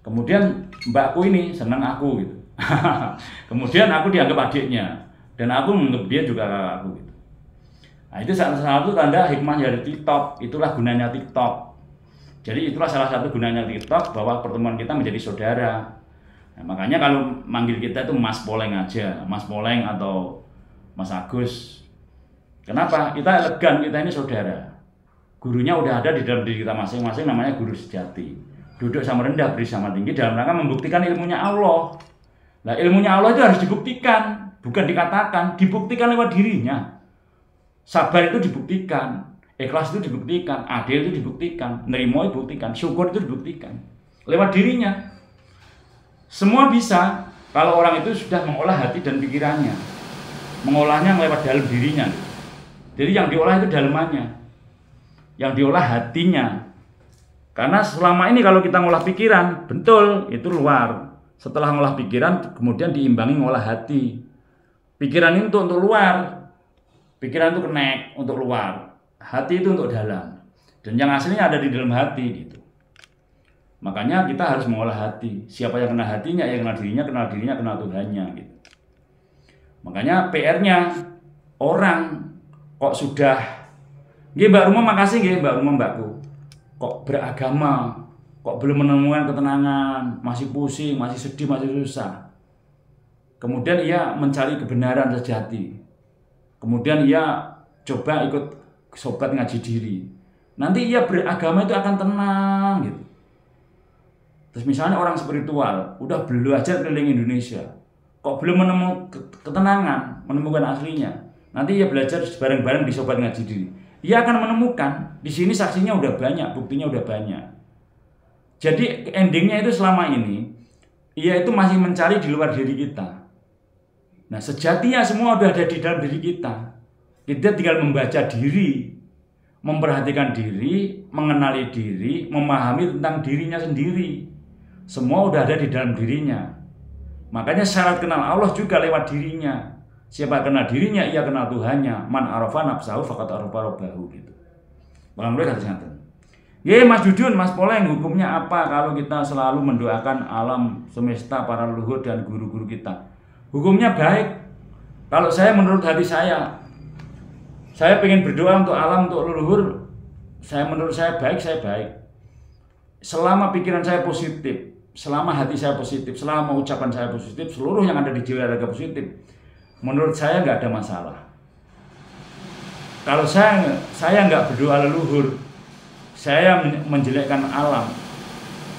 Kemudian mbakku ini senang aku gitu. Kemudian aku dianggap adiknya dan aku menganggap dia juga kakakku gitu. Nah, itu salah satu tanda hikmah dari TikTok. Itulah gunanya TikTok. Jadi itulah salah satu gunanya TikTok, bahwa pertemuan kita menjadi saudara. Nah, makanya kalau manggil kita itu Mas Poleng aja, Mas Poleng atau Mas Agus. Kenapa? Kita elegan, kita ini saudara. Gurunya udah ada di dalam diri kita masing-masing, namanya guru sejati. Duduk sama rendah, beri sama tinggi, dalam rangka membuktikan ilmunya Allah. Nah, ilmunya Allah itu harus dibuktikan, bukan dikatakan, dibuktikan lewat dirinya. Sabar itu dibuktikan, ikhlas itu dibuktikan, adil itu dibuktikan, nerimo itu dibuktikan, syukur itu dibuktikan lewat dirinya. Semua bisa kalau orang itu sudah mengolah hati dan pikirannya, mengolahnya lewat dalam dirinya. Jadi yang diolah itu dalamannya, yang diolah hatinya. Karena selama ini kalau kita ngolah pikiran, betul, itu luar. Setelah ngolah pikiran, kemudian diimbangi ngolah hati. Pikiran itu untuk luar, pikiran itu kenek untuk luar, hati itu untuk dalam. Dan yang aslinya ada di dalam hati gitu. Makanya kita harus mengolah hati. Siapa yang kenal hatinya, ya kenal dirinya, kenal Tuhannya gitu. Makanya PR-nya orang kok sudah, nggih Mbak Rumah, makasih nggih Mbak Rumah mbakku. Kok beragama, kok belum menemukan ketenangan, masih pusing, masih sedih, masih susah. Kemudian ia mencari kebenaran sejati. Kemudian ia coba ikut sobat ngaji diri. Nanti ia beragama itu akan tenang gitu. Terus misalnya orang spiritual, udah belajar keliling Indonesia, kok belum menemukan ketenangan, menemukan aslinya. Nanti ia belajar bareng-bareng di sobat ngaji diri. Ia akan menemukan, di sini saksinya udah banyak, buktinya udah banyak. Jadi endingnya itu selama ini, ia itu masih mencari di luar diri kita. Nah, sejatinya semua udah ada di dalam diri kita. Kita tinggal membaca diri, memperhatikan diri, mengenali diri, memahami tentang dirinya sendiri. Semua udah ada di dalam dirinya. Makanya syarat kenal Allah juga lewat dirinya. Siapa kenal dirinya, ia kenal Tuhannya. Man arafa nafsahu faqad arafa rabbahu gitu. Bang mulai kata santen. Ye Mas Dudun, Mas Poleng, hukumnya apa kalau kita selalu mendoakan alam semesta, para leluhur dan guru-guru kita? Hukumnya baik. Kalau saya menurut hati saya pengen berdoa untuk alam, untuk leluhur. Menurut saya baik, saya baik. Selama pikiran saya positif, selama hati saya positif, selama ucapan saya positif, seluruh yang ada di jiwa raga positif, menurut saya nggak ada masalah. Kalau saya nggak berdoa leluhur, saya menjelekkan alam,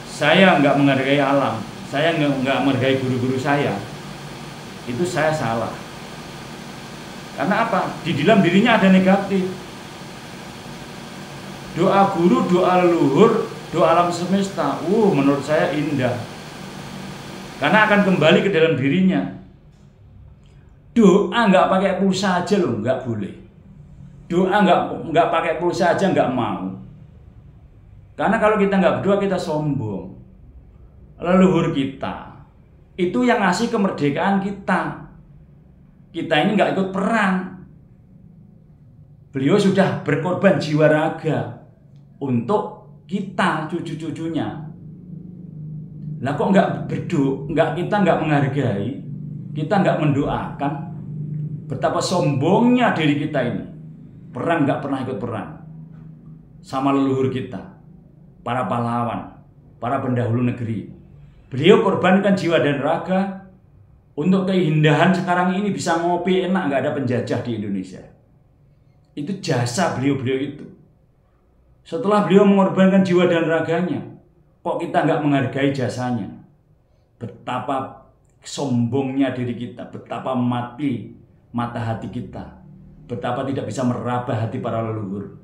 saya nggak menghargai alam, saya nggak menghargai guru-guru saya, itu saya salah. Karena apa? Di dalam dirinya ada negatif. Doa guru, doa leluhur, doa alam semesta, menurut saya indah. Karena akan kembali ke dalam dirinya. Doa nggak pakai pulsa aja loh, nggak boleh. Doa nggak pakai pulsa aja nggak mau. Karena kalau kita nggak berdoa, kita sombong. Leluhur kita itu yang ngasih kemerdekaan kita. Kita ini nggak ikut perang. Beliau sudah berkorban jiwa raga untuk kita, cucu-cucunya. Lah kok nggak berdoa, kita nggak menghargai, kita nggak mendoakan. Betapa sombongnya diri kita ini. Perang nggak pernah ikut perang sama leluhur kita, para pahlawan, para pendahulu negeri. Beliau korbankan jiwa dan raga untuk keindahan sekarang ini, bisa ngopi enak, nggak ada penjajah di Indonesia. Itu jasa beliau-beliau itu. Setelah beliau mengorbankan jiwa dan raganya, kok kita nggak menghargai jasanya? Betapa sombongnya diri kita, betapa mati mata hati kita, betapa tidak bisa meraba hati para leluhur.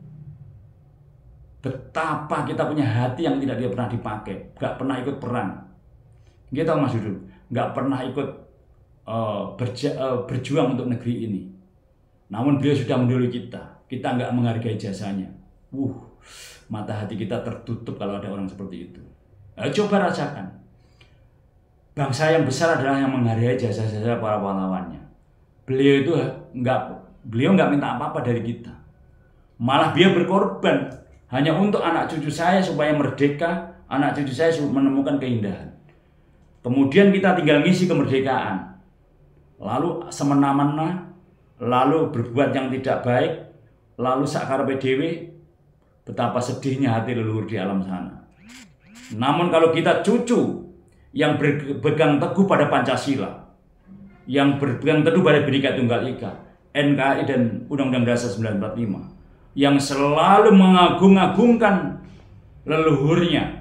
Betapa kita punya hati yang tidak dia pernah dipakai, nggak pernah ikut perang. Gitu Mas Dudun, nggak pernah ikut berjuang untuk negeri ini. Namun beliau sudah mendahului kita nggak menghargai jasanya. Mata hati kita tertutup kalau ada orang seperti itu. Coba rasakan. Bangsa yang besar adalah yang menghargai jasa-jasa para pahlawannya. Beliau itu nggak minta apa-apa dari kita. Malah beliau berkorban hanya untuk anak cucu saya supaya merdeka, anak cucu saya menemukan keindahan. Kemudian kita tinggal ngisi kemerdekaan, lalu semena-mena, lalu berbuat yang tidak baik, lalu sakarepe dhewe, betapa sedihnya hati leluhur di alam sana. Namun kalau kita cucu yang berpegang teguh pada Pancasila, yang berpegang teguh pada Bhinneka Tunggal Ika, NKRI dan Undang-Undang Dasar 1945, yang selalu mengagung-agungkan leluhurnya,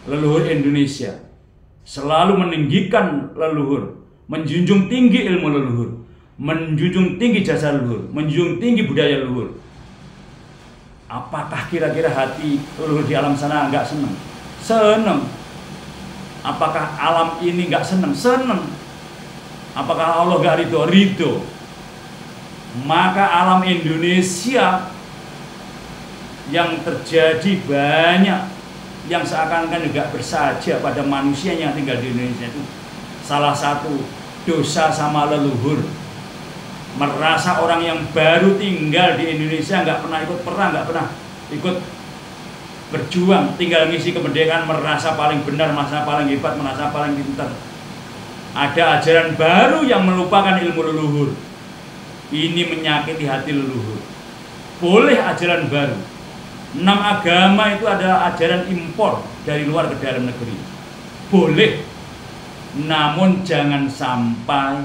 leluhur Indonesia, selalu meninggikan leluhur, menjunjung tinggi ilmu leluhur, menjunjung tinggi jasa leluhur, menjunjung tinggi budaya leluhur. Apakah kira-kira hati leluhur di alam sana nggak senang? Senang. Apakah alam ini nggak senang? Senang. Apakah Allah nggak ridho? Ridho. Maka alam Indonesia yang terjadi banyak yang seakan-akan juga bersaja pada manusia yang tinggal di Indonesia itu salah satu dosa sama leluhur. Merasa orang yang baru tinggal di Indonesia nggak pernah ikut perang, nggak pernah ikut berjuang, tinggal ngisi kemerdekaan, merasa paling benar, merasa paling hebat, merasa paling pintar. Ada ajaran baru yang melupakan ilmu leluhur. Ini menyakiti hati leluhur. Boleh ajaran baru. 6 agama itu adalah ajaran impor dari luar ke dalam negeri. Boleh. Namun jangan sampai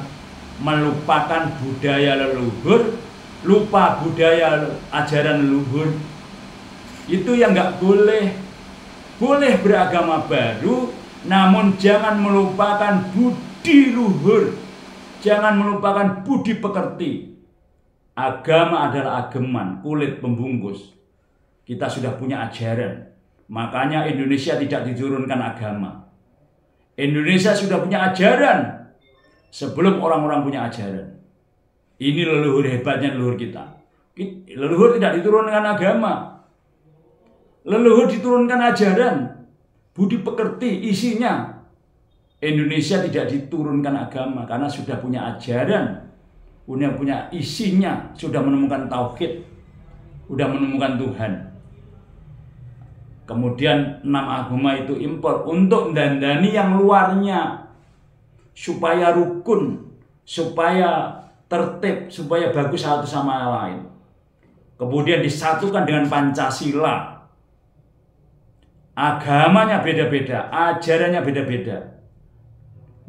melupakan budaya leluhur, lupa budaya ajaran leluhur. Itu yang nggak boleh. Boleh beragama baru, namun jangan melupakan budi luhur. Jangan melupakan budi pekerti. Agama adalah ageman, kulit pembungkus. Kita sudah punya ajaran. Makanya Indonesia tidak diturunkan agama. Indonesia sudah punya ajaran sebelum orang-orang punya ajaran. Ini leluhur hebatnya leluhur kita. Leluhur tidak diturunkan agama. Leluhur diturunkan ajaran, budi pekerti, isinya. Indonesia tidak diturunkan agama karena sudah punya ajaran, sudah punya isinya, sudah menemukan tauhid, sudah menemukan Tuhan. Kemudian 6 agama itu impor untuk mendandani yang luarnya, supaya rukun, supaya tertib, supaya bagus satu sama lain. Kemudian disatukan dengan Pancasila. Agamanya beda-beda, ajarannya beda-beda,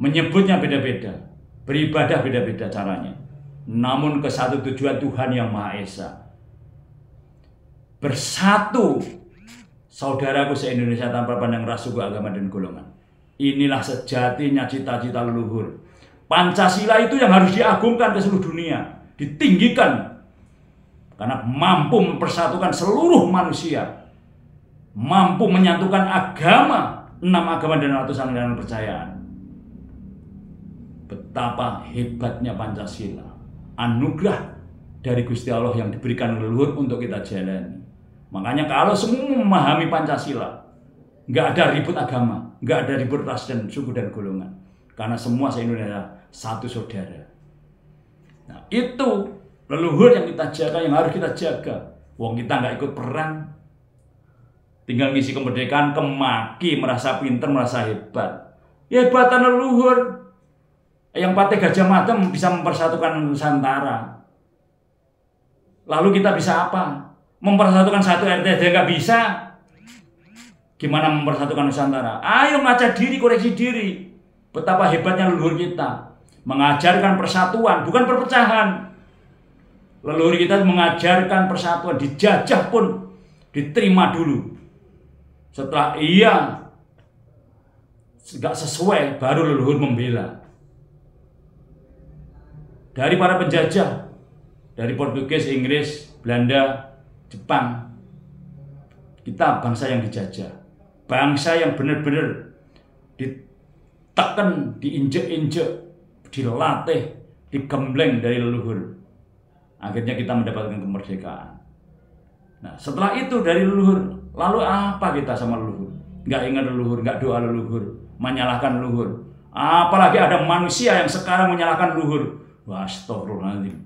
menyebutnya beda-beda, beribadah beda-beda caranya. Namun ke satu tujuan Tuhan yang Maha Esa. Bersatu saudaraku se-Indonesia tanpa pandang ras, suku, agama, dan golongan. Inilah sejatinya cita-cita leluhur. Pancasila itu yang harus diagungkan ke seluruh dunia, ditinggikan. Karena mampu mempersatukan seluruh manusia. Mampu menyatukan agama, 6 agama dan ratusan aliran kepercayaan. Betapa hebatnya Pancasila. Anugerah dari Gusti Allah yang diberikan leluhur untuk kita jalani. Makanya kalau semua memahami Pancasila, nggak ada ribut agama, nggak ada ribut ras dan suku dan golongan. Karena semua se-Indonesia satu saudara. Nah, itu leluhur yang kita jaga, yang harus kita jaga. Wong kita nggak ikut perang, tinggal ngisi kemerdekaan, kemaki, merasa pinter, merasa hebat. Ya hebatan leluhur. Yang Patih Gajah Mada bisa mempersatukan Nusantara. Lalu kita bisa apa? Mempersatukan satu RT aja nggak bisa. Gimana mempersatukan Nusantara? Ayo ngaca diri, koreksi diri. Betapa hebatnya leluhur kita. Mengajarkan persatuan, bukan perpecahan. Leluhur kita mengajarkan persatuan, dijajah pun diterima dulu. Setelah iya nggak sesuai, baru leluhur membela. Dari para penjajah, dari Portugis, Inggris, Belanda, Jepang, kita bangsa yang dijajah, bangsa yang benar-benar ditekan, diinjek-injek, dilatih, digembleng dari leluhur. Akhirnya kita mendapatkan kemerdekaan. Nah, setelah itu dari leluhur, lalu apa kita sama leluhur? Nggak ingat leluhur, nggak doa leluhur, menyalahkan leluhur. Apalagi ada manusia yang sekarang menyalahkan leluhur. Wah, astagfirullahaladzim.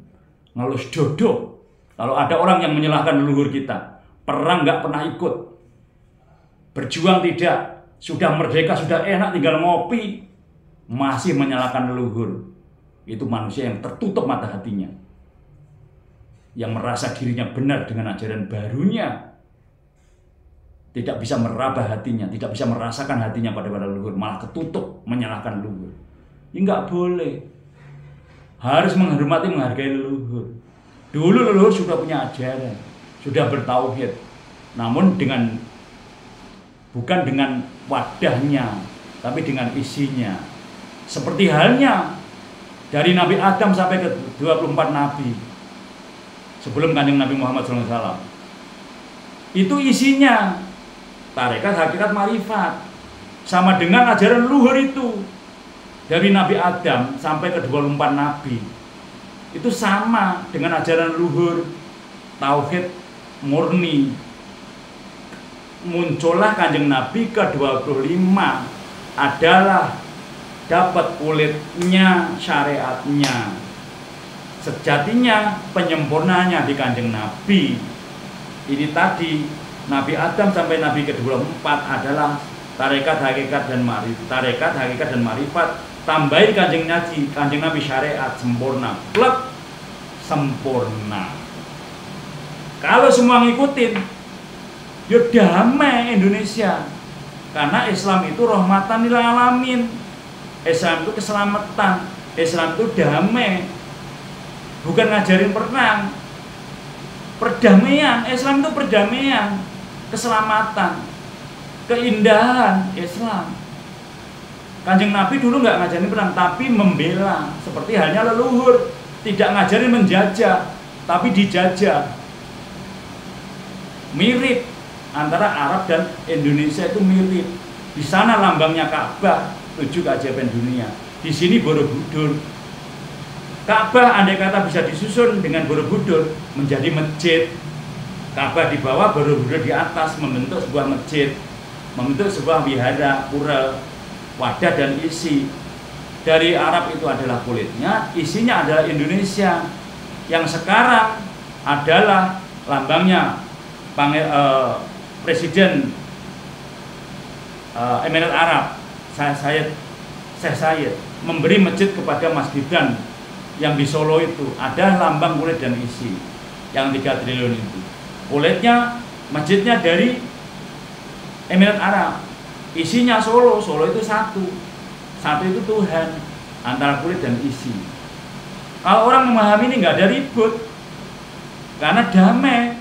Ngelus dodo. Kalau ada orang yang menyalahkan leluhur kita, perang nggak pernah ikut. Berjuang tidak, sudah merdeka, sudah enak tinggal ngopi, masih menyalahkan leluhur. Itu manusia yang tertutup mata hatinya, yang merasa dirinya benar dengan ajaran barunya, tidak bisa meraba hatinya, tidak bisa merasakan hatinya pada leluhur, malah ketutup menyalahkan leluhur. Ya nggak boleh, harus menghormati, menghargai leluhur. Dulu leluhur sudah punya ajaran, sudah bertauhid, namun bukan dengan wadahnya, tapi dengan isinya. Seperti halnya dari Nabi Adam sampai ke 24 Nabi sebelum Kanjeng Nabi Muhammad SAW. Itu isinya tarekat, hakikat, marifat, sama dengan ajaran luhur itu. Dari Nabi Adam sampai ke 24 Nabi itu sama dengan ajaran luhur, tauhid murni. Muncullah Kanjeng Nabi ke-25 adalah dapat kulitnya syariatnya. Sejatinya penyempurnanya di Kanjeng Nabi. Ini tadi Nabi Adam sampai Nabi ke-24 adalah tarekat, hakikat, dan marifat. Tarekat, hakikat, dan marifat. Tambahin Kanjeng Nabi syariat sempurna. Plek sempurna. Kalau semua ngikutin, ya damai Indonesia. Karena Islam itu rahmatan lil alamin. Islam itu keselamatan. Islam itu damai. Bukan ngajarin perang. Perdamaian. Islam itu perdamaian, keselamatan, keindahan Islam. Kanjeng Nabi dulu nggak ngajarin perang, tapi membela. Seperti halnya leluhur, tidak ngajarin menjajah, tapi dijajah. Mirip antara Arab dan Indonesia itu mirip. Di sana lambangnya Ka'bah, 7 keajaiban dunia. Di sini Borobudur. Ka'bah andai kata bisa disusun dengan Borobudur menjadi masjid. Ka'bah di bawah, Borobudur di atas, membentuk sebuah masjid, membentuk sebuah wihara, pura, wadah dan isi. Dari Arab itu adalah kulitnya, isinya adalah Indonesia. Yang sekarang adalah lambangnya Presiden Emirat Arab, Syekh Zayed, memberi masjid kepada Mas Gibran yang di Solo itu. Ada lambang kulit dan isi yang 3 triliun itu. Kulitnya, masjidnya dari Emirat Arab, isinya Solo. Solo itu satu itu Tuhan, antara kulit dan isi. Kalau orang memahami ini nggak ada ribut, karena damai.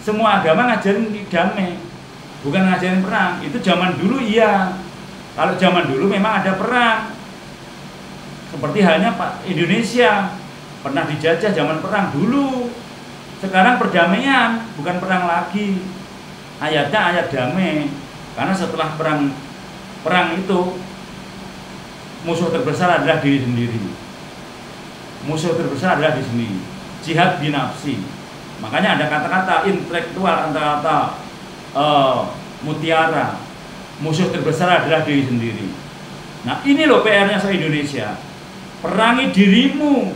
Semua agama ngajarin damai, bukan ngajarin perang. Itu zaman dulu iya. Kalau zaman dulu memang ada perang. Seperti halnya Pak Indonesia pernah dijajah zaman perang dulu. Sekarang perdamaian, bukan perang lagi. Ayatnya ayat damai. Karena setelah perang itu musuh terbesar adalah diri sendiri. Musuh terbesar adalah diri sendiri. Jihad binafsi. Makanya ada kata-kata intelektual, kata-kata mutiara. Musuh terbesar adalah diri sendiri. Nah ini loh PR-nya se-Indonesia. Perangi dirimu,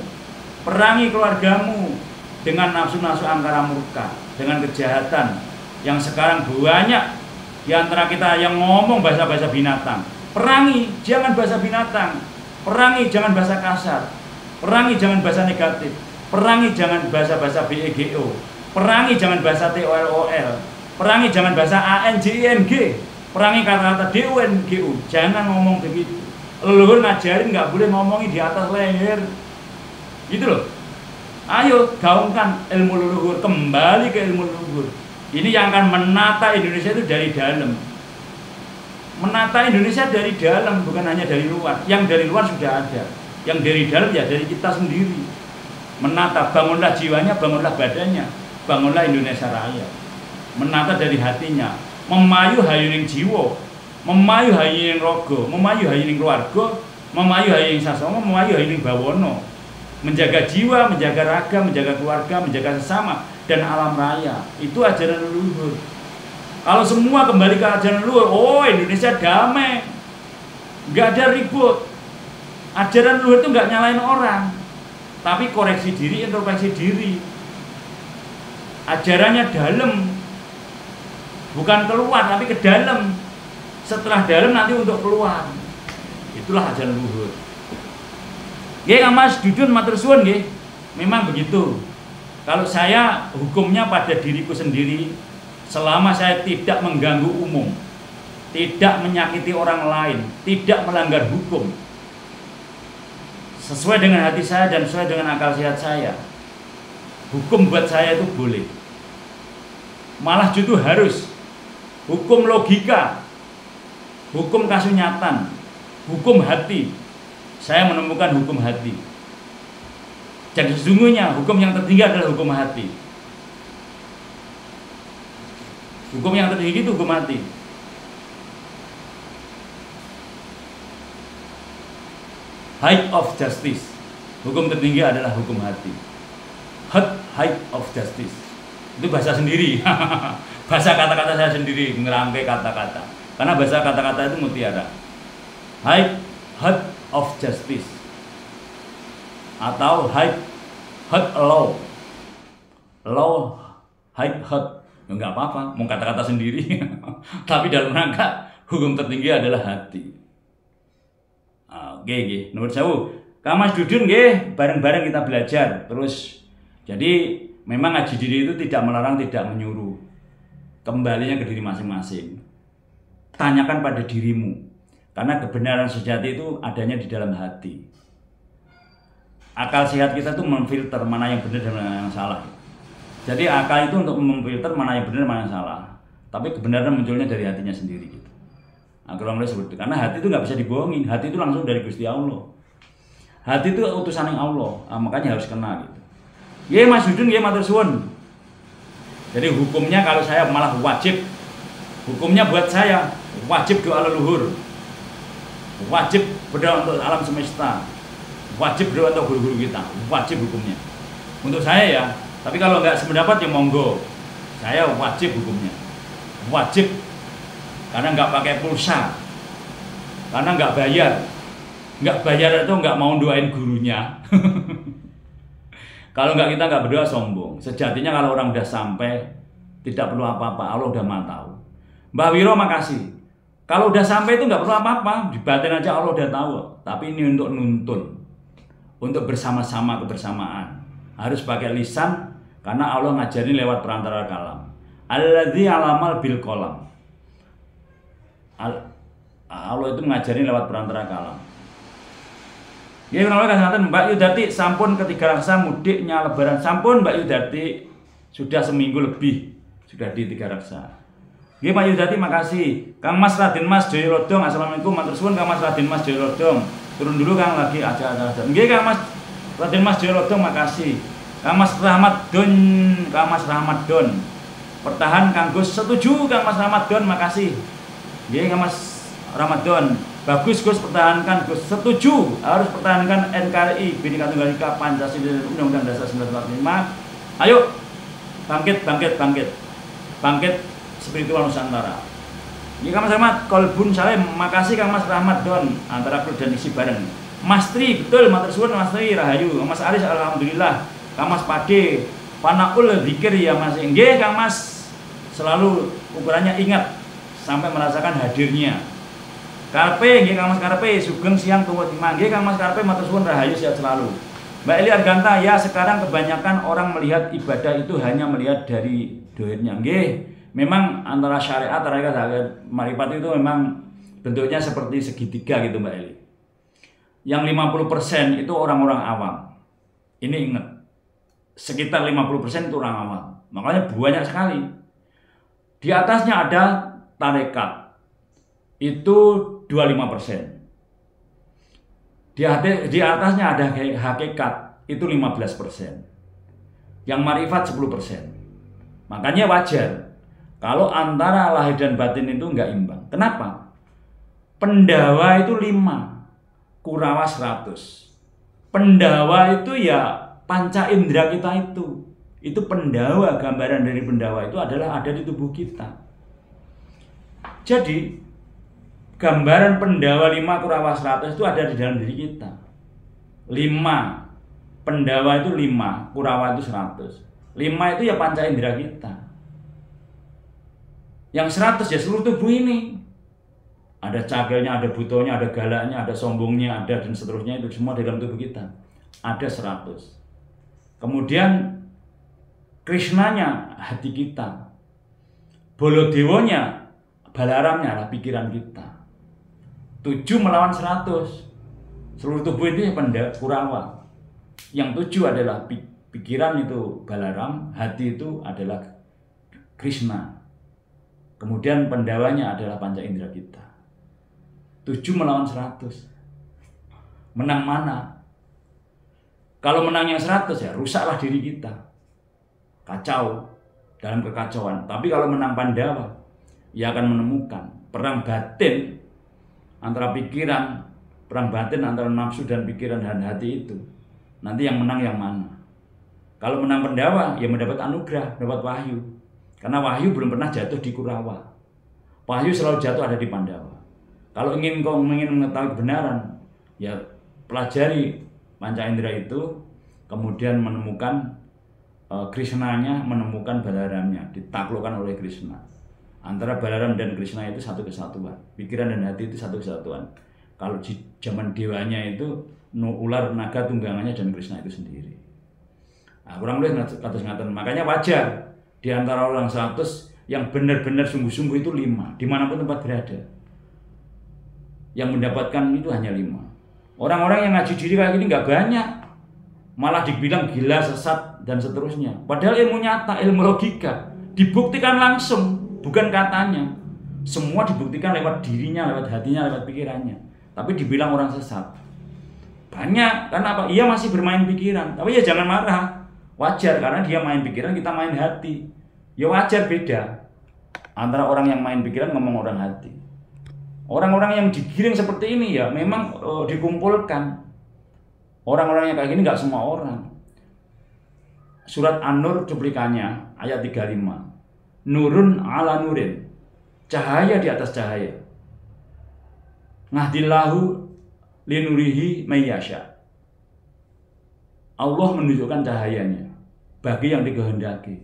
perangi keluargamu dengan nafsu-nafsu angkara murka, dengan kejahatan yang sekarang banyak di antara kita yang ngomong bahasa-bahasa binatang. Perangi, jangan bahasa binatang. Perangi, jangan bahasa kasar. Perangi, jangan bahasa negatif. Perangi, jangan bahasa-bahasa BEGO. Perangi, jangan bahasa TOLOL. Perangi, jangan bahasa ANJING. Perangi kata-kata DUNGU. Jangan ngomong begitu. Leluhur ngajarin nggak boleh ngomongi di atas leher. Gitu loh. Ayo gaungkan ilmu leluhur, kembali ke ilmu leluhur. Ini yang akan menata Indonesia itu dari dalam. Menata Indonesia dari dalam, bukan hanya dari luar. Yang dari luar sudah ada. Yang dari dalam ya dari kita sendiri. Menata, bangunlah jiwanya, bangunlah badannya, bangunlah Indonesia Raya. Menata dari hatinya, memayu hayuning jiwa, memayu hayuning rogo, memayu hayuning keluarga, memayu hayuning sasama, memayu hayuning bawono. Menjaga jiwa, menjaga raga, menjaga keluarga, menjaga sesama dan alam raya. Itu ajaran leluhur. Kalau semua kembali ke ajaran leluhur, oh Indonesia damai, nggak ada ribut. Ajaran leluhur itu nggak nyalain orang, tapi koreksi diri, introspeksi diri. Ajarannya dalam, Bukan keluar tapi ke dalam. Setelah dalam nanti untuk keluar. Itulah ajaran luhur. Nggih Kang Mas Dudun matur suwun nggih. Memang begitu. Kalau saya hukumnya pada diriku sendiri selama saya tidak mengganggu umum, tidak menyakiti orang lain, tidak melanggar hukum. Sesuai dengan hati saya dan sesuai dengan akal sehat saya. Hukum buat saya itu boleh. Malah justru harus. Hukum logika, hukum kasunyatan, hukum hati. Saya menemukan hukum hati. Dan sesungguhnya hukum yang tertinggi adalah hukum hati. Hukum yang tertinggi itu hukum hati. Height of justice. Hukum tertinggi adalah hukum hati. Height of justice. Itu bahasa sendiri. Bahasa kata-kata saya sendiri, ngerangkai kata-kata. Karena bahasa kata-kata itu mutiara. Height of justice. Atau height law. Law height. Ya, enggak apa-apa, mau kata-kata sendiri. Tapi dalam rangka hukum tertinggi adalah hati. Oke. Nomor 1. Kang Mas Dudun nggih, bareng-bareng kita belajar terus. Jadi memang ngaji diri itu tidak melarang, tidak menyuruh. Kembalinya ke diri masing-masing. Tanyakan pada dirimu. Karena kebenaran sejati itu adanya di dalam hati. Akal sehat kita tuh memfilter mana yang benar dan mana yang salah. Jadi akal itu untuk memfilter mana yang benar, mana yang salah. Tapi kebenaran munculnya dari hatinya sendiri gitu. Kurang lebih seperti itu. Karena hati itu nggak bisa dibohongin. Hati itu langsung dari Gusti Allah. Hati itu utusan yang Allah. Makanya harus kena gitu. Ye Mas Dudun, ye matur suwun. Jadi hukumnya kalau saya malah wajib. Hukumnya buat saya wajib doa leluhur. Wajib berdoa untuk alam semesta. Wajib berdoa untuk guru-guru kita. Wajib hukumnya. Untuk saya ya. Tapi kalau nggak sependapat ya monggo. Saya wajib hukumnya. Wajib. Karena nggak pakai pulsa. Karena nggak bayar. Nggak bayar itu nggak mau doain gurunya. Kalau nggak kita nggak berdoa sombong. Sejatinya kalau orang udah sampai tidak perlu apa-apa. Allah udah tahu. Mbak Wiro makasih. Kalau udah sampai itu nggak perlu apa-apa. Di batin aja Allah udah tahu. Tapi ini untuk nuntun. Untuk bersama-sama kebersamaan. Harus pakai lisan. Karena Allah ngajarin lewat perantara kalam. Alladzi alamal bil qalam. Allah itu ngajarin lewat perantara kalam. Ya, Mbak Yudati sampun ketiga raksa mudiknya lebaran. Sampun Mbak Yudati sudah seminggu lebih sudah di 3 raksa. Nggih Mbak Yudati makasih. Kang Mas Raden Mas Joyolodong, assalamualaikum matur suwun Kang Mas Raden Mas Joyolodong. Turun dulu Kang lagi aja. Nggih Kang Mas Raden Mas Joyolodong makasih. Kang Mas Rahmat Don. Pertahan Kang Gus setuju Kang Mas Rahmat Don makasih. Nggih Kang Mas Rahmat Don. Bagus Gus, pertahankan Gus. Setuju, harus pertahankan NKRI, Bhinneka Tunggal Ika, Pancasila, Undang-Undang Dasar 1945. Ayo, bangkit spiritual Nusantara. Ini Kang Mas Rahmat, Kolbun Salim, makasih Kang Mas Rahmat Don, antara klub dan isi bareng. Mas Tri, betul, matur suwun Mas Tri, Rahayu. Mas Aris, alhamdulillah. Kang Mas Pade, Panaul Zikir ya Mas. Nggih Kang Mas, selalu ukurannya ingat sampai merasakan hadirnya. Karpe, nggih Kang Mas Karpe, sugeng siang tuwa timah. Nggih Kang Mas Karpe, matur suwun Rahayu sehat selalu. Mbak Eli Arganta, ya sekarang kebanyakan orang melihat ibadah itu hanya melihat dari dohirnya. Nggih, memang antara syariat dan marifat itu memang bentuknya seperti segitiga gitu Mbak Eli. Yang 50% itu orang-orang awam. Ini ingat, sekitar 50% itu orang awam. Makanya banyak sekali. Di atasnya ada tarekat. Itu 25%. Di atasnya ada hakikat, itu 15%. Yang marifat 10%. Makanya wajar kalau antara lahir dan batin itu enggak imbang. Kenapa? Pendawa itu 5, Kurawa 100. Pendawa itu ya panca indera kita itu. Itu pendawa, gambaran dari pendawa itu adalah ada di tubuh kita. Jadi gambaran pendawa 5 Kurawa 100 itu ada di dalam diri kita. 5 pendawa itu 5, Kurawa itu 100. 5 itu ya panca indera kita. Yang 100 ya seluruh tubuh ini. Ada cagelnya, ada butonya, ada galaknya, ada sombongnya, ada dan seterusnya, itu semua dalam tubuh kita. Ada 100. Kemudian Krishnanya hati kita. Bolodewonya, Balaramnya adalah pikiran kita. 7 melawan 100. Seluruh tubuh itu Kurawa. Yang 7 adalah pikiran itu Balaram, hati itu adalah Krishna. Kemudian pendawanya adalah panca indera kita. 7 melawan 100. Menang mana? Kalau menang yang 100 ya rusaklah diri kita. Kacau, dalam kekacauan. Tapi kalau menang Pandawa, ia akan menemukan perang batin antara pikiran, perang batin antara nafsu dan pikiran dan hati itu. Nanti yang menang yang mana? Kalau menang Pandawa, ya mendapat anugerah, mendapat wahyu. Karena wahyu belum pernah jatuh di Kurawa. Wahyu selalu jatuh ada di Pandawa. Kalau ingin mengetahui kebenaran, ya pelajari panca indera itu, kemudian menemukan Krishnanya, menemukan Balaramnya, ditaklukkan oleh Krishna. Antara Balaram dan Krishna itu satu kesatuan. Pikiran dan hati itu satu kesatuan. Kalau di zaman dewanya itu ular naga tunggangannya dan Krishna itu sendiri. Nah, kurang lebih kados ngaten. Makanya wajar di antara orang 100 yang benar-benar sungguh-sungguh itu 5, dimanapun tempat berada. Yang mendapatkan itu hanya 5. Orang-orang yang ngaji diri kayak gini nggak banyak. Malah dibilang gila, sesat, dan seterusnya. Padahal ilmu nyata, ilmu logika dibuktikan langsung, bukan katanya. Semua dibuktikan lewat dirinya, lewat hatinya, lewat pikirannya. Tapi dibilang orang sesat. Banyak, karena apa? Ia masih bermain pikiran. Tapi ya jangan marah. Wajar, karena dia main pikiran, kita main hati. Ya wajar, beda antara orang yang main pikiran ngomong orang hati. Orang-orang yang digiring seperti ini ya memang dikumpulkan. Orang-orang yang kayak gini nggak semua orang. Surat An-Nur cuplikannya ayat 35. Nurun ala nurin. Cahaya di atas cahaya. Ngahdillahu linurihi mayyasha. Allah menunjukkan cahayanya bagi yang dikehendaki.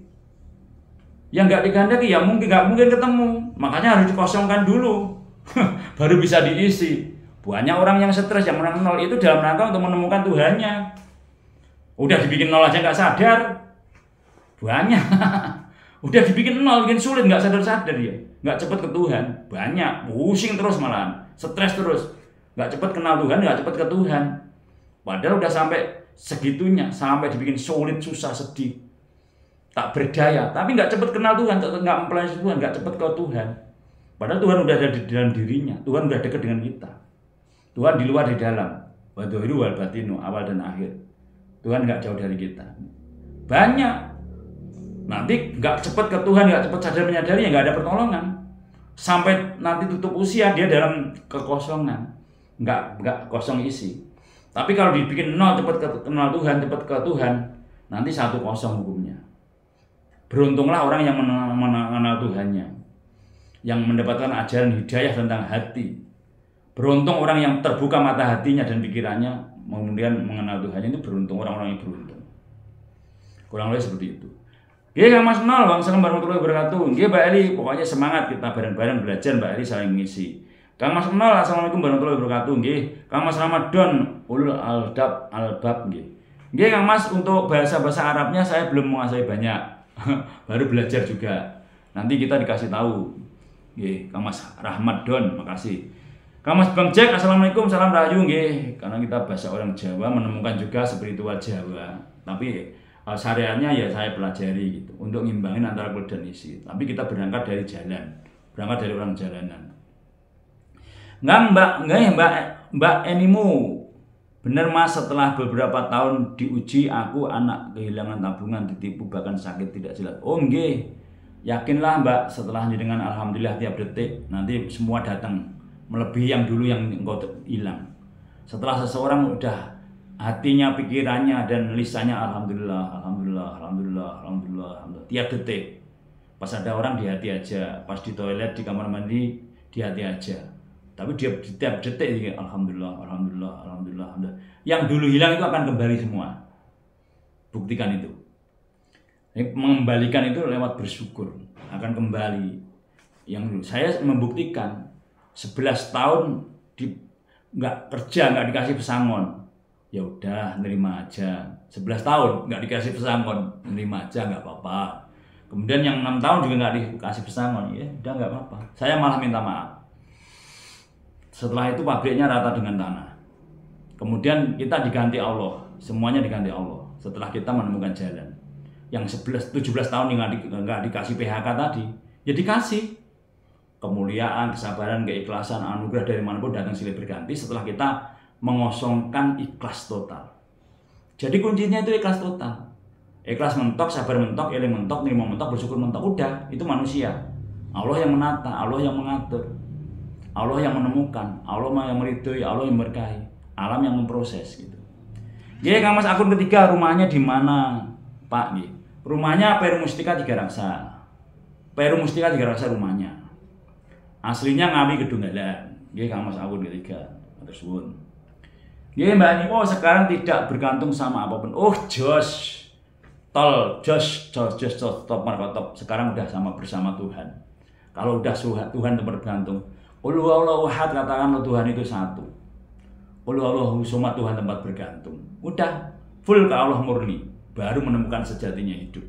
Yang nggak dikehendaki ya nggak mungkin ketemu. Makanya harus dikosongkan dulu. Baru bisa diisi. Banyak orang yang stres, yang menang 0 itu dalam rangka untuk menemukan Tuhannya. Udah dibikin 0 aja nggak sadar. Banyak. Udah dibikin 0, bikin sulit, nggak sadar-sadar ya. Nggak cepet ke Tuhan. Banyak, pusing terus malahan. Stres terus. Nggak cepet kenal Tuhan, nggak cepet ke Tuhan. Padahal udah sampai segitunya, sampai dibikin sulit, susah, sedih. Tak berdaya, tapi nggak cepet kenal Tuhan, nggak mempelajari Tuhan, nggak cepet ke Tuhan. Padahal Tuhan udah ada di dalam dirinya, Tuhan udah dekat dengan kita. Tuhan di luar di dalam, wa dhahiru wal batinu, awal dan akhir. Tuhan nggak jauh dari kita. Banyak. Nanti nggak cepet ke Tuhan, nggak cepet sadar menyadari, ya nggak ada pertolongan. Sampai nanti tutup usia dia dalam kekosongan, nggak kosong isi. Tapi kalau dibikin 0 cepet kenal Tuhan, cepet ke Tuhan, nanti 1-0 hukumnya. Beruntunglah orang yang mengenal Tuhannya, yang mendapatkan ajaran hidayah tentang hati. Beruntung orang yang terbuka mata hatinya dan pikirannya, kemudian mengenal Tuhannya, itu beruntung, orang-orang yang beruntung. Kurang lebih seperti itu. Oke, Kang Mas Nol, Waalaikumsalam warahmatullahi wabarakatuh. Oke, Mbak Eli, pokoknya semangat kita bareng-bareng belajar, Mbak Eli saling mengisi. Kang Mas Nol, Assalamualaikum warahmatullahi wabarakatuh. Oke, Kang Mas Ramadan, ulul albab. Oke, Kang Mas, untuk bahasa-bahasa Arabnya saya belum menguasai banyak. Baru belajar juga. Nanti kita dikasih tahu. Oke, Kang Mas Rahmat Don, makasih. Kang Mas Bang Jack, Assalamualaikum, salam rahayu. Oke, karena kita bahasa orang Jawa, menemukan juga spiritual Jawa. Tapi syariatnya ya saya pelajari gitu, untuk ngimbangin antara kulit dan isi. Tapi kita berangkat dari jalan, berangkat dari orang jalanan. Mbak Enimu, bener Mas, setelah beberapa tahun diuji aku anak kehilangan tabungan, ditipu bahkan sakit tidak jelas. Oh nggih, yakinlah Mbak, setelah dengan alhamdulillah tiap detik nanti semua datang melebihi yang dulu yang engkau hilang. Setelah seseorang udah hatinya, pikirannya dan lisannya alhamdulillah, alhamdulillah, alhamdulillah, alhamdulillah, alhamdulillah tiap detik. Pas ada orang di hati aja, pas di toilet, di kamar mandi di hati aja. Tapi dia di tiap detik ini alhamdulillah, alhamdulillah, alhamdulillah, alhamdulillah. Yang dulu hilang itu akan kembali semua. Buktikan itu. Mengembalikan itu lewat bersyukur, akan kembali. Yang saya membuktikan 11 tahun nggak kerja, nggak dikasih pesangon. Ya udah, nerima aja. 11 tahun nggak dikasih pesangon, nerima aja, nggak apa-apa. Kemudian yang 6 tahun juga nggak dikasih pesangon, ya udah nggak apa-apa. Saya malah minta maaf. Setelah itu pabriknya rata dengan tanah. Kemudian kita diganti Allah, semuanya diganti Allah. Setelah kita menemukan jalan. Yang 17 tahun nggak dikasih PHK tadi, ya dikasih. Kemuliaan, kesabaran, keikhlasan, anugerah dari manapun datang silih berganti setelah kita mengosongkan ikhlas total. Jadi kuncinya itu ikhlas total. Ikhlas mentok, sabar mentok, eling mentok, nerima mentok, bersyukur mentok. Udah, itu manusia. Allah yang menata, Allah yang mengatur, Allah yang menemukan, Allah yang meridhoi, Allah yang berkahi, alam yang memproses gitu. Jadi Kang Mas akun ketiga, rumahnya di mana Pak? Rumahnya Peru Mustika Tiga Raksa. Peru Mustika Tiga Raksa rumahnya. Aslinya Ngawi Kedunggalan. Nggih Kang Mas akun ketiga. Matur suwun. Nggih Mbak Niko sekarang tidak bergantung sama apapun. Oh jos. Top markotop. Sekarang udah bersama Tuhan. Kalau udah Tuhan tempat bergantung. Qul huwallahu ahad, katakan Tuhan itu satu. Qul huwallahu somad, Tuhan tempat bergantung. Udah full ke Allah murni, baru menemukan sejatinya hidup.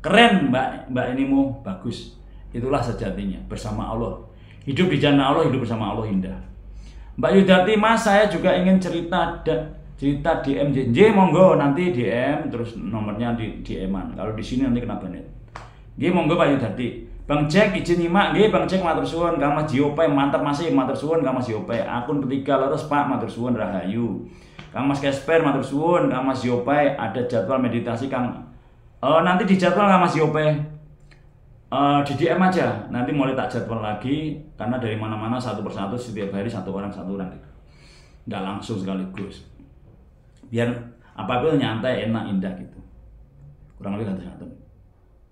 Keren Mbak Niko, bagus. Itulah sejatinya bersama Allah. Hidup di jannah Allah, hidup bersama Allah indah. Mbak Yudati, Mas saya juga ingin cerita DM JJ, monggo nanti DM terus nomornya di DM-an. Kalau di sini nanti kena banet. Nggih monggo Pak Yudati. Bang Jack izin nyimak nggih, Bang Jack matur suwun, Kang Mas Jiope mantap masih matur suwun Kang Mas Jiope. Akun ketiga leres Pak matur suwun rahayu. Kang Mas Kesper matur suwun, Kang Mas Jiope ada jadwal meditasi Kang. Nanti di jadwal Kang Mas Jiope. Di DM aja, nanti mulai tak jadwal lagi karena dari mana-mana satu persatu setiap hari satu orang gitu. Nggak langsung sekaligus. Biar apapun nyantai, enak, indah gitu. Kurang lebih satu.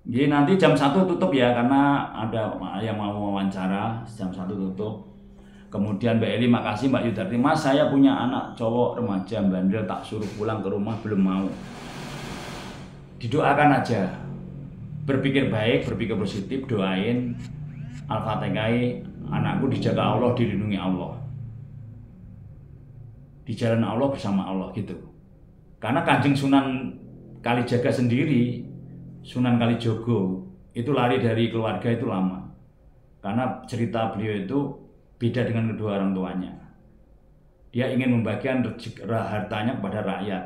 Jadi nanti jam 1 tutup ya karena ada yang mau wawancara, jam 1 tutup. Kemudian Mbak Eli makasih Mbak Yudarti, Mas saya punya anak cowok remaja bandel tak suruh pulang ke rumah belum mau. Didoakan aja. Berpikir baik, berpikir positif, doain Al-Fatihah, anakku dijaga Allah, dilindungi Allah, di jalan Allah bersama Allah gitu. Karena Kanjeng Sunan Kalijaga sendiri, Sunan Kalijogo itu lari dari keluarga itu lama. Karena cerita beliau itu beda dengan kedua orang tuanya. Dia ingin membagikan hartanya kepada rakyat.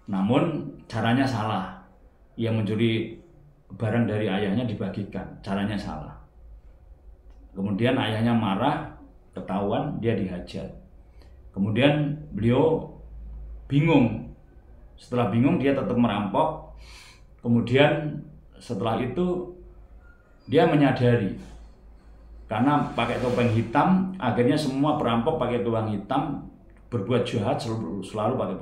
Namun caranya salah. Ia mencuri barang dari ayahnya dibagikan, caranya salah. Kemudian ayahnya marah, ketahuan, dia dihajar. Kemudian beliau bingung. Setelah bingung dia tetap merampok. Kemudian setelah itu dia menyadari karena pakai topeng hitam, akhirnya semua perampok pakai topeng hitam berbuat jahat selalu pakai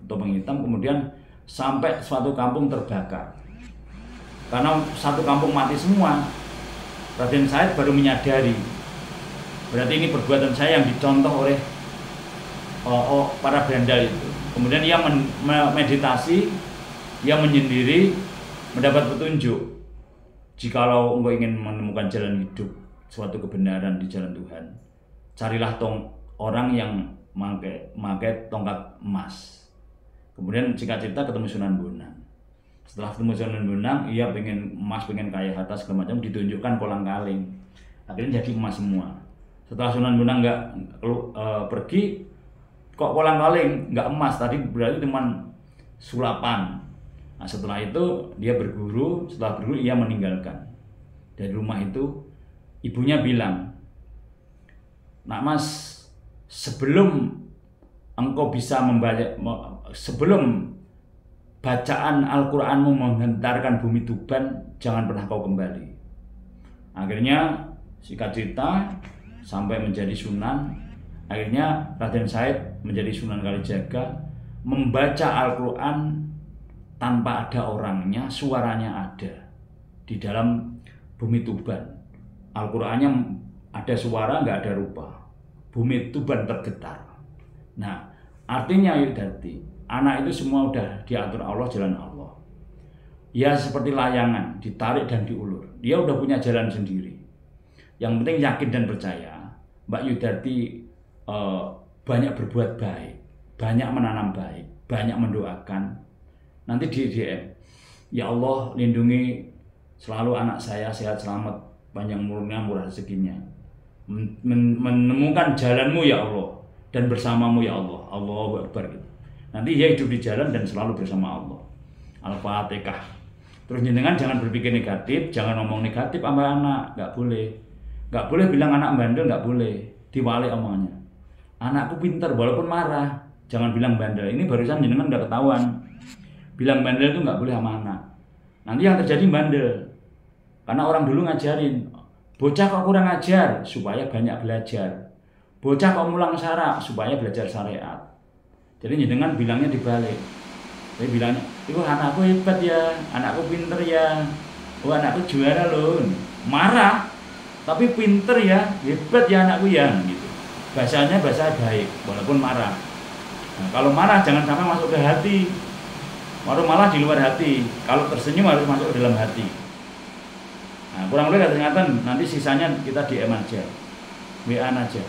topeng hitam. Kemudian sampai suatu kampung terbakar. Karena satu kampung mati semua, Raden Said baru menyadari berarti ini perbuatan saya yang dicontoh oleh para berandal itu. Kemudian ia meditasi, ia menyendiri, mendapat petunjuk. Jikalau engkau ingin menemukan jalan hidup, suatu kebenaran di jalan Tuhan, carilah orang yang memakai tongkat emas. Kemudian singkat cerita ketemu Sunan Bonang. Setelah ketemu Sunan Bonang, ia pengen emas, pengen kaya harta segala macam, ditunjukkan kolang kaling. Akhirnya jadi emas semua. Setelah Sunan Bonang nggak pergi, kok kolang kaling nggak emas, tadi berarti cuma sulapan. Nah, setelah itu dia berguru, setelah berguru ia meninggalkan. Dari rumah itu ibunya bilang, "Nak Mas, sebelum engkau bisa sebelum bacaan Al-Quranmu menghentarkan bumi Tuban, jangan pernah kau kembali." Akhirnya singkat cerita sampai menjadi sunan. Akhirnya Raden Said menjadi Sunan Kalijaga, membaca Al-Quran tanpa ada orangnya, suaranya ada di dalam bumi Tuban. Al-Qurannya ada suara, nggak ada rupa. Bumi Tuban tergetar. Nah, artinya Yudharti, anak itu semua udah diatur Allah, jalan Allah. Ya seperti layangan, ditarik dan diulur. Dia udah punya jalan sendiri. Yang penting yakin dan percaya. Mbak Yudarti banyak berbuat baik, banyak menanam baik, banyak mendoakan. Nanti di DM, ya Allah lindungi selalu anak saya sehat selamat, panjang umurnya, murah rezekinya, menemukan jalanmu ya Allah dan bersamamu ya Allah. Allahu Akbar gitu. Nanti dia hidup di jalan dan selalu bersama Allah. Al-Fatihah. Terus jenengan jangan berpikir negatif, jangan ngomong negatif sama anak, nggak boleh. Nggak boleh bilang anak bandel, nggak boleh. Diwali omongannya. Anakku pintar walaupun marah, jangan bilang bandel. Ini barusan jenengan udah ketahuan. Bilang bandel itu nggak boleh sama anak. Nanti yang terjadi bandel. Karena orang dulu ngajarin, bocah kok kurang ajar supaya banyak belajar. Bocah kok mulang syara supaya belajar syariat. Jadi jenengan bilangnya dibalik. Saya bilangnya, itu anakku hebat ya, anakku pinter ya, oh anakku juara loh. Marah, tapi pinter ya, hebat ya anakku ya, gitu. Bahasanya bahasa baik, walaupun marah. Nah, kalau marah jangan sampai masuk ke hati, baru malah di luar hati. Kalau tersenyum harus masuk ke dalam hati. Nah, kurang lebih kata-kata nanti sisanya kita DM aja, WA aja.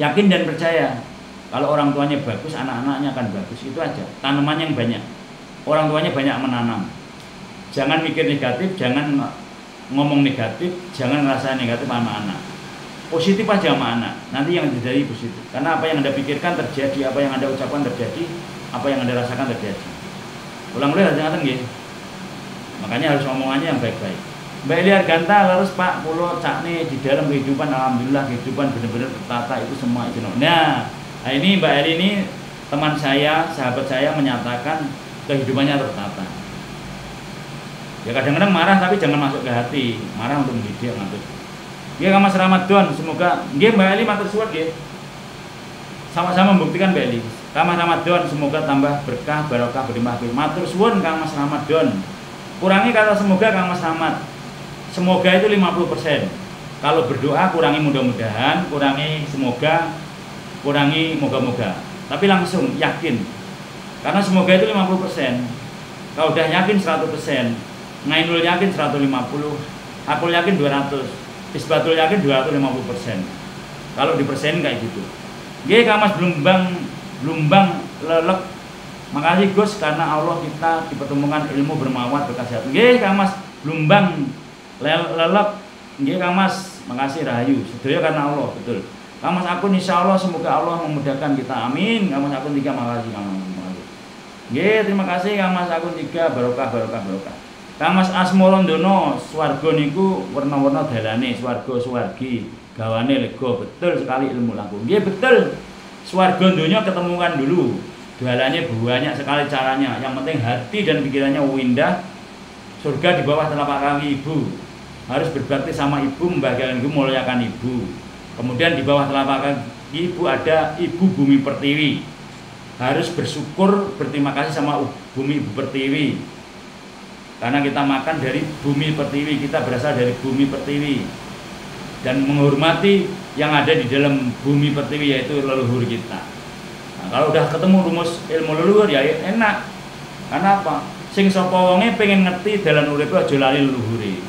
Yakin dan percaya. Kalau orang tuanya bagus, anak-anaknya akan bagus. Itu aja. Tanaman yang banyak. Orang tuanya banyak menanam. Jangan mikir negatif, jangan ngomong negatif, jangan ngerasa negatif sama anak. Positif aja sama anak. Nanti yang terjadi positif. Karena apa yang Anda pikirkan terjadi, apa yang Anda ucapkan terjadi, apa yang Anda rasakan terjadi. Ulang-ulang harus nggih. Makanya harus omongannya yang baik-baik. Mbak Elia Ganta harus Pak Pulo Cakne di dalam kehidupan, alhamdulillah kehidupan benar-benar tertata itu semua itu. Nah ini Mbak Eli ini teman saya, sahabat saya menyatakan kehidupannya tertata. Ya kadang-kadang marah tapi jangan masuk ke hati. Marah untuk mendidik ngatur. Ya Mas Ramadan, semoga nggih Mbak Eli matur suwun nggih. Sama-sama membuktikan Mbak Eli. Kang Mas Ramadan semoga tambah berkah, barokah, berlimpah. Matur suwun Kang Mas Ramadan. Kurangi kata semoga Kang Mas Rahmat. Semoga itu 50%. Kalau berdoa kurangi mudah-mudahan, kurangi semoga, kurangi moga-moga. Tapi langsung yakin. Karena semoga itu 50%. Kalau udah yakin 100%, Ngainul yakin 150, aku yakin 200, Isbatul yakin 250%. Kalau di persen kayak gitu. Nggih Kang Mas Blumbang lelek. Makasih Gus karena Allah kita dipertemukan ilmu bermanfaat berkah. Nggih Kang Mas Blumbang lelek. Nggih Kang Mas, makasih rahayu. Sedaya karena Allah, betul. Kang Mas Akun insyaallah semoga Allah memudahkan kita. Amin. Kang Mas Akun 3 makasih Kang Mas. Nggih, terima kasih Kang Mas Akun 3 barokah. Kang Mas Asmorondono, swarga niku warna-warna dalane, swarga suwargi, gawane lega, betul sekali ilmu laku. Nggih betul. Swarga donya ketemukan dulu. Jualannya banyak sekali caranya. Yang penting hati dan pikirannya indah. Surga di bawah telapak kaki ibu. Harus berbakti sama ibu, membahagiakan ibu, memuliakan ibu. Kemudian di bawah telapak kaki ibu ada ibu bumi pertiwi. Harus bersyukur, berterima kasih sama bumi ibu pertiwi. Karena kita makan dari bumi pertiwi, kita berasal dari bumi pertiwi. Dan menghormati yang ada di dalam bumi pertiwi yaitu leluhur kita. Nah, kalau udah ketemu rumus ilmu leluhur ya enak. Karena apa? Sing sapa wonge pengen ngerti dalan uripe aja lali leluhure.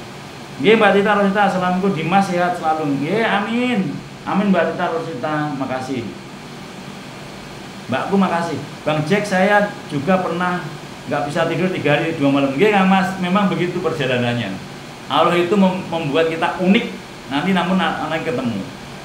Nggih Mbak Tita Rosita, assalamualaikum Dimas sehat selalu. Nggih, amin. Amin Mbak Tita Rosita, makasih. Mbakku makasih. Bang Jack saya juga pernah nggak bisa tidur 3 hari 2 malam. Nggih Kang Mas, memang begitu perjalanannya. Allah itu membuat kita unik. Nanti namun anak ketemu.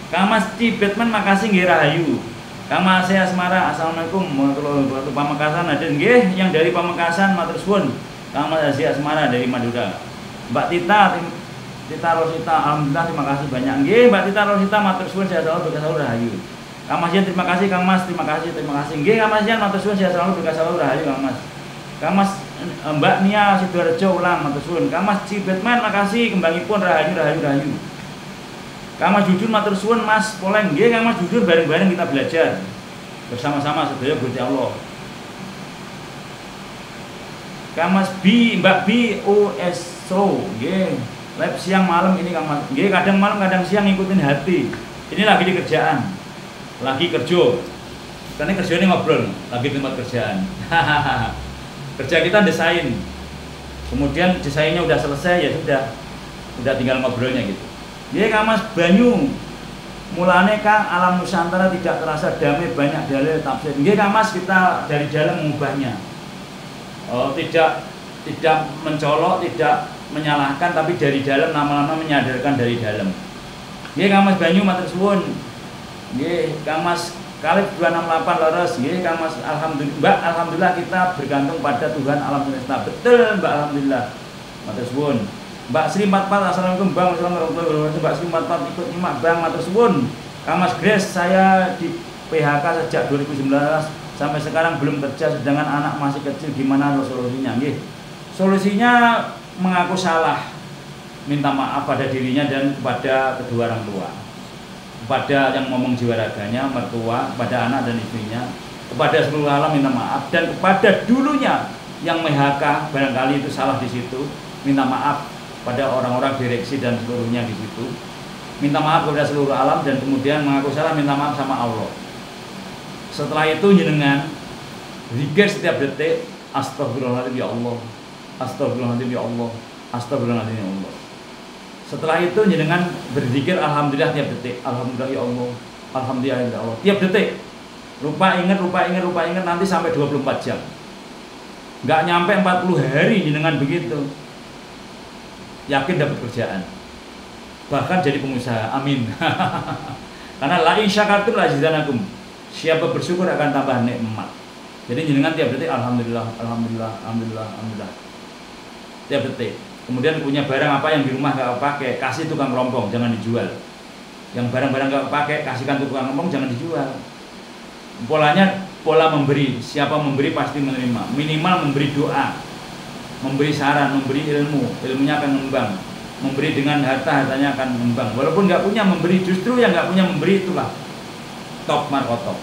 Kang Mas Ci Batman makasih nggih rahayu. Kang Mas saya Asmara, assalamualaikum warahmatullahi wabarakatuh. Pamekasan ada nggih yang dari Pamekasan matur suwun. Kang Mas Aziz Asmara dari Madura. Mbak Tita Rosita, alhamdulillah terima kasih banyak. Nggih Mbak Tita Rosita matur suwun sehat selalu berkah selalu rahayu. Kang Mas Jan terima kasih Kang Mas, terima kasih. Nggih Kang Mas Jan matur suwun sehat selalu berkah selalu rahayu Kang Mas. Kang Mas Mbak Nia Sidoarjo ulang matur suwun. Kang Mas Ci Batman makasih kembangipun rahayu. Kang Mas Jujur matur suwun Mas Poleng. Nggih Kang Mas Jujur bareng-bareng kita belajar bersama-sama sedaya Gusti Allah. Kang Mas B, Mbak B OSO nggih. Live siang malam ini Kang Mas. Nggih kadang malam kadang siang ngikutin hati. Ini lagi di kerjaan. Lagi kerja. Karena kerjanya ngobrol, lagi di tempat kerjaan. Kerja kita desain. Kemudian desainnya udah selesai ya sudah tinggal ngobrolnya gitu. Nggih Kang Mas Banyu. Mulane Kang alam Nusantara tidak terasa damai, banyak dalil tafsir. Nggih Kang Mas, kita dari dalam mengubahnya. Tidak mencolok, tidak menyalahkan, tapi dari dalam lama-lama menyadarkan dari dalam. Nggih Kang Mas Banyu matur suwun. Nggih Kang Mas Kalib 268 leres. Nggih Kang Mas, alhamdulillah Mbak, alhamdulillah kita bergantung pada Tuhan alam semesta. Betul Mbak, alhamdulillah. Matur suwun. Mbak Sri 44, assalamualaikum Bang, assalamualaikum warahmatullahi wabarakatuh. Mbak Sri 44 ikut nyimak Bang, matur suwun. Kang Mas Grace, saya di PHK sejak 2019 sampai sekarang belum kerja, sedangkan anak masih kecil, gimana solusinya? Nggih. Solusinya mengaku salah, minta maaf pada dirinya dan kepada kedua orang tua, kepada yang ngomong jiwa raganya, mertua, kepada anak dan istrinya, kepada seluruh alam minta maaf, dan kepada dulunya yang PHK barangkali itu salah di situ, minta maaf pada orang-orang direksi dan seluruhnya di situ, minta maaf kepada seluruh alam, dan kemudian mengaku salah, minta maaf sama Allah. Setelah itu jenengan zikir setiap detik, astagfirullahaladzim ya Allah, astagfirullahaladzim ya Allah, astagfirullahaladzim ya Allah. Setelah itu jenengan berzikir alhamdulillah tiap detik, alhamdulillah ya Allah, alhamdulillah ya Allah, tiap detik. Lupa ingat, nanti sampai 24 jam. Nggak nyampe 40 hari jenengan begitu. Yakin dapat kerjaan, bahkan jadi pengusaha, amin. Karena la in syakartum la azidanakum, siapa bersyukur akan tambah nikmat. Jadi jenengan tiap detik alhamdulillah, alhamdulillah, alhamdulillah, alhamdulillah, tiap detik. Kemudian punya barang apa yang di rumah nggak pakai, kasih tukang kerompong, jangan dijual. Yang barang-barang nggak pakai, kasihkan tukang kerompong, jangan dijual. Polanya pola memberi, siapa memberi pasti menerima. Minimal memberi doa, memberi saran, memberi ilmu, ilmunya akan mengembang. Memberi dengan harta, hartanya akan mengembang. Walaupun nggak punya memberi, justru yang nggak punya memberi itulah top markotop.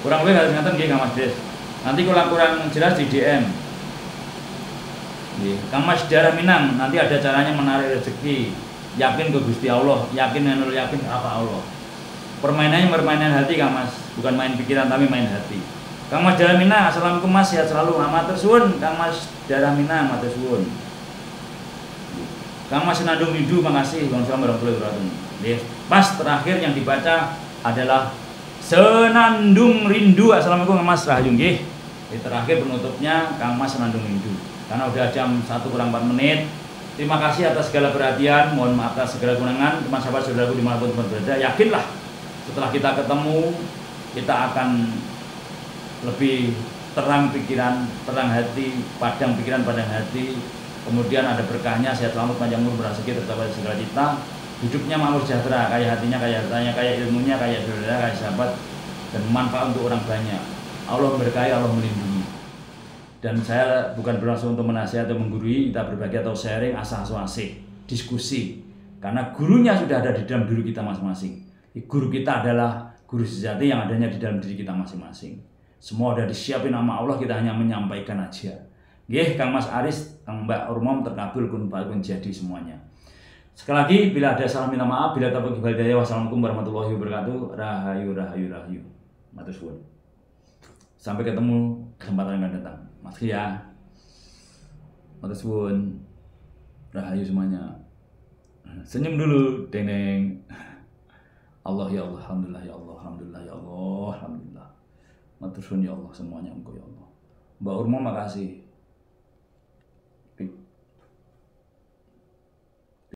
Kurang lebih harus ngatain Kang Mas Des. Nanti kalau kurang jelas di DM. Kang Mas Darah Minang, nanti ada caranya menarik rezeki. Yakin ke Gusti Allah, yakin apa Allah. Permainannya permainan hati Kang Mas, bukan main pikiran tapi main hati. Kang Mas Darah Minang, assalamualaikum Mas, sehat selalu. Matur suwun Kang Mas Darah Minang, matur suwun. Kang Mas Senandung Rindu, makasih. Waalaikumsalam warahmatullahi wabarakatuh. Pas terakhir yang dibaca adalah Senandung Rindu. Assalamualaikum Kang Mas Rahayu nggih. Terakhir penutupnya Kang Mas Senandung Rindu. Karena udah jam 1:04. Terima kasih atas segala perhatian, mohon maaf atas segala kekurangan. Teman sahabat saudaraku dimanapun teman berada, yakinlah setelah kita ketemu kita akan lebih terang pikiran, terang hati, padang pikiran, padang hati. Kemudian ada berkahnya, sehat selamat, panjang umur, berzeki, tercapai segala cita. Hidupnya makmur sejahtera, kaya hatinya, kaya hartanya, kaya ilmunya, kaya saudara, kaya sahabat, dan manfaat untuk orang banyak. Allah memberkahi, Allah melindungi. Dan saya bukan bermaksud untuk menasihati atau menggurui, kita berbagi atau sharing, asal-asih, diskusi. Karena gurunya sudah ada di dalam diri kita masing-masing. Guru kita adalah guru sejati yang adanya di dalam diri kita masing-masing. Semua sudah disiapin nama Allah, kita hanya menyampaikan aja. Nggih, Kang Mas Aris, Kang Mbak Urmom, terkabul kun jadi semuanya. Sekali lagi, bila ada salah minta maaf, bila tak bagi hidayah, wassalamualaikum warahmatullahi wabarakatuh. Rahayu, rahayu, rahayu. Matur suwun. Sampai ketemu kesempatan yang akan datang. Mas ya. Matur suwun. Rahayu semuanya. Senyum dulu, deng. Allah ya Allah, alhamdulillah ya Allah, alhamdulillah ya Allah, alhamdulillah. Matur suwun ya Allah, semuanya engkau ya Allah. Mbak Urmom makasih.